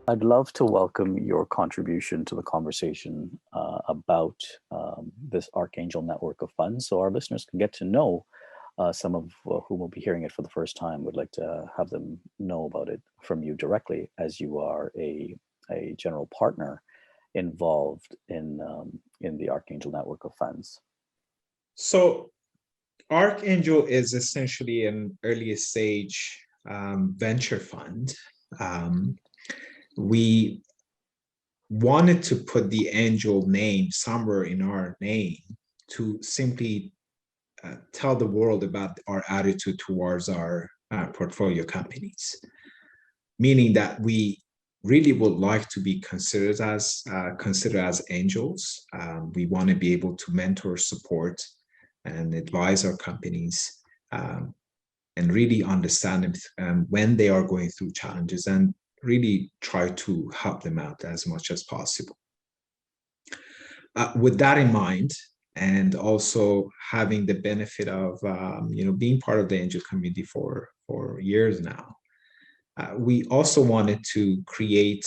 I'd love to welcome your contribution to the conversation about this Archangel network of funds, so our listeners can get to know some of whom will be hearing it for the first time. Would like to have them know about it from you directly, as you are a general partner involved in the Archangel network of funds. So Archangel is essentially an early stage venture fund. We wanted to put the angel name somewhere in our name to simply tell the world about our attitude towards our portfolio companies, meaning that we really would like to be considered as angels. We want to be able to mentor, support, and advise our companies, and really understand them when they are going through challenges, and really try to help them out as much as possible. With that in mind, and also having the benefit of being part of the angel community for years now, we also wanted to create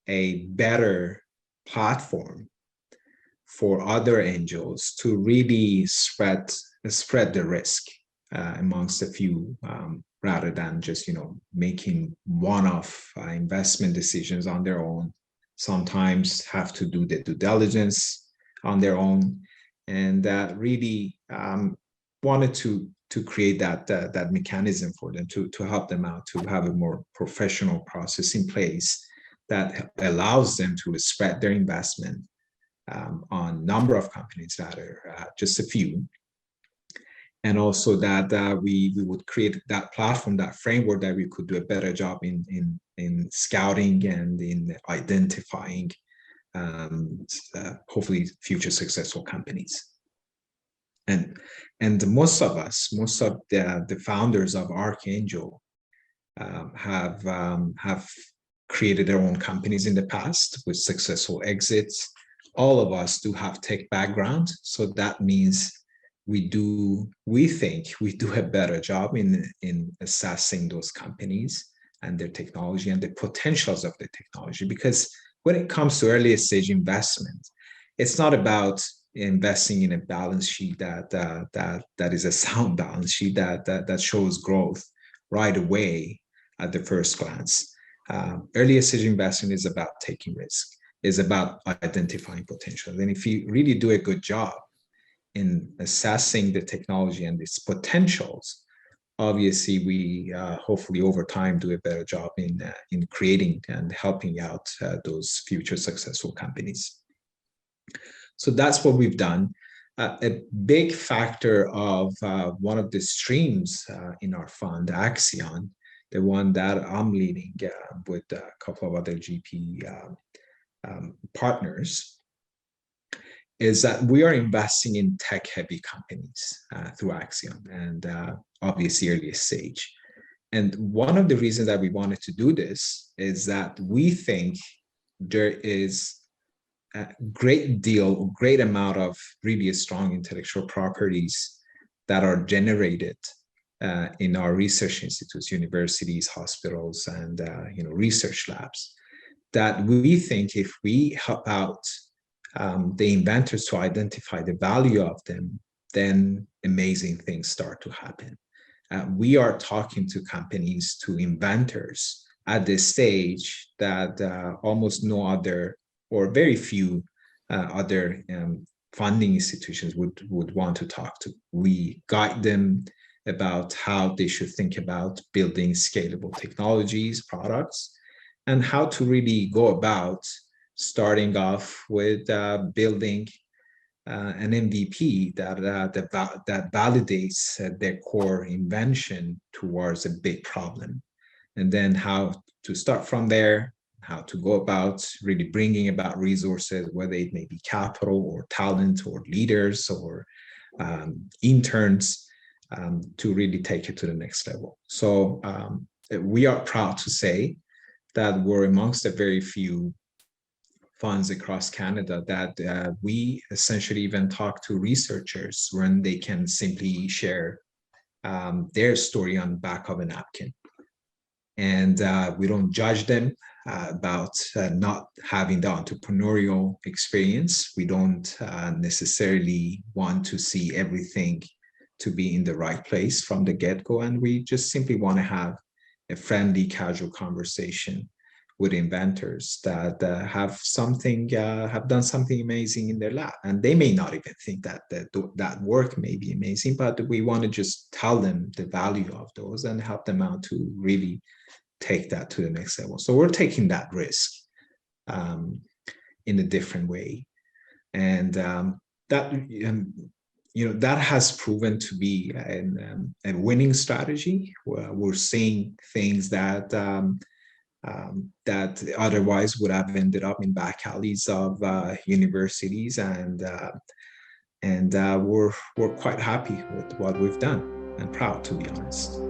a better platform for other angels to really spread the risk amongst a few, rather than just making one-off investment decisions on their own. Sometimes have to do the due diligence on their own, and really wanted to create that mechanism for them to help them out, to have a more professional process in place that allows them to spread their investment on a number of companies rather just a few. And also that we would create that platform, that framework, that we could do a better job in scouting and in identifying hopefully future successful companies. And most of the founders of Archangel have created their own companies in the past with successful exits. All of us do have tech background, so that means we think we do a better job in assessing those companies and their technology and the potentials of the technology. Because when it comes to early stage investment, it's not about investing in a balance sheet that is a sound balance sheet that shows growth right away at the first glance. Early stage investment is about taking risk, is about identifying potential. And if you really do a good job in assessing the technology and its potentials, obviously we hopefully over time do a better job in creating and helping out those future successful companies. So that's what we've done. A big factor of one of the streams in our fund, Axion, the one that I'm leading with a couple of other GP partners, is that we are investing in tech-heavy companies through Axion, and obviously early stage. And one of the reasons that we wanted to do this is that we think there is a great amount of really strong intellectual properties that are generated in our research institutes, universities, hospitals, and research labs, that we think if we help out the inventors to identify the value of them, then amazing things start to happen. We are talking to companies, to inventors at this stage that almost no other, or very few other funding institutions would want to talk to. We guide them about how they should think about building scalable technologies, products, and how to really go about starting off with building an MVP that validates their core invention towards a big problem, and then how to start from there, how to go about really bringing about resources, whether it may be capital or talent or leaders or interns, to really take it to the next level. So we are proud to say that we're amongst the very few funds across Canada that we essentially even talk to researchers when they can simply share their story on the back of a napkin. And we don't judge them. about not having the entrepreneurial experience. We don't necessarily want to see everything to be in the right place from the get-go, and we just simply want to have a friendly, casual conversation with inventors that have done something amazing in their lab, and they may not even think that work may be amazing, but we want to just tell them the value of those and help them out to really take that to the next level. So we're taking that risk in a different way, and that has proven to be a winning strategy. We're seeing things that that otherwise would have ended up in back alleys of universities, and we're quite happy with what we've done and proud, to be honest.